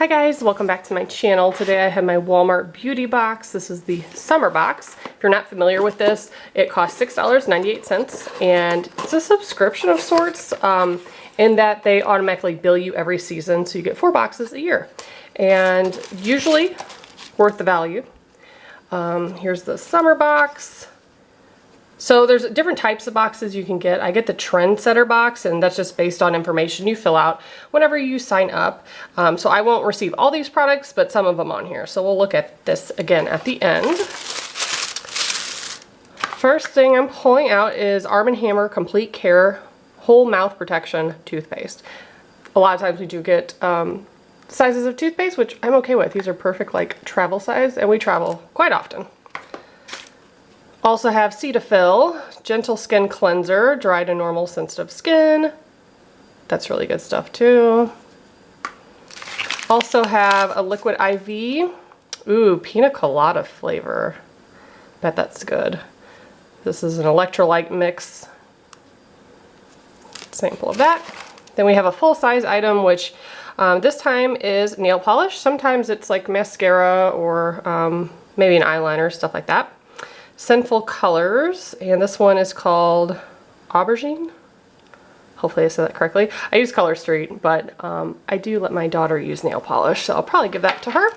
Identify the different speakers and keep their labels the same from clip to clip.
Speaker 1: Hi guys, welcome back to my channel. Today I have my Walmart beauty box. This is the summer box. If you're not familiar with this, it costs $6.98 and it's a subscription of sorts in that they automatically bill you every season, so you get 4 boxes a year and usually worth the value. Here's the summer box. So there's different types of boxes you can get. I get the trendsetter box, and that's just based on information you fill out whenever you sign up. So I won't receive all these products, but some of them on here. So we'll look at this again at the end. First thing I'm pulling out is Arm & Hammer Complete Care Whole Mouth Protection Toothpaste. A lot of times we do get sizes of toothpaste, which I'm okay with. These are perfect like travel size, and we travel quite often. Also have Cetaphil, Gentle Skin Cleanser, dry to normal sensitive skin. That's really good stuff too. Also have a liquid IV. Ooh, pina colada flavor. Bet that's good. This is an electrolyte mix. Sample of that. Then we have a full-size item, which this time is nail polish. Sometimes it's like mascara or maybe an eyeliner, stuff like that. Sinful Colors, and this one is called Aubergine. Hopefully I said that correctly. I use Color Street, but I do let my daughter use nail polish, so I'll probably give that to her.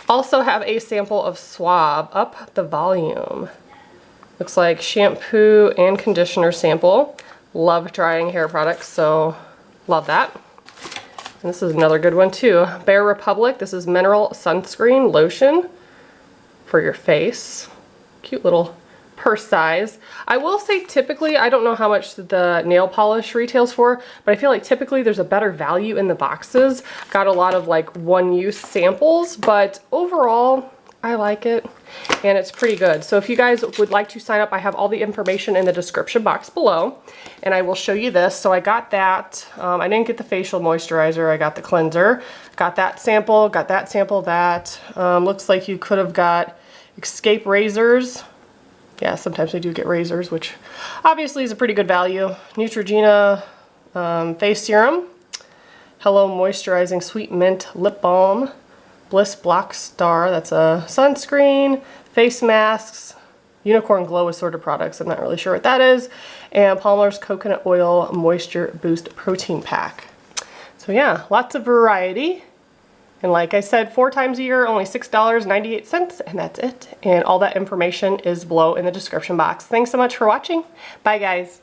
Speaker 1: Also have a sample of Swab, Up the Volume. Looks like shampoo and conditioner sample. Love drying hair products, so love that. And this is another good one too. Bare Republic, this is Mineral Sunscreen Lotion for your face. Cute little purse size. I will say typically, I don't know how much the nail polish retails for, but I feel like typically there's a better value in the boxes. Got a lot of like one-use samples, but overall I like it and it's pretty good. So if you guys would like to sign up, I have all the information in the description box below and I will show you this. So I got that. I didn't get the facial moisturizer, I got the cleanser. Got that sample, got that sample, that. Looks like you could have got Escape razors. Yeah, sometimes we do get razors, which obviously is a pretty good value. Neutrogena face serum. Hello Moisturizing Sweet Mint Lip Balm. Bliss Block Star, that's a sunscreen. Face masks. Unicorn Glow assorted products, I'm not really sure what that is. And Palmer's Coconut Oil Moisture Boost Protein Pack. So yeah, lots of variety. And like I said, 4 times a year, only $6.98, and that's it. And all that information is below in the description box. Thanks so much for watching. Bye, guys.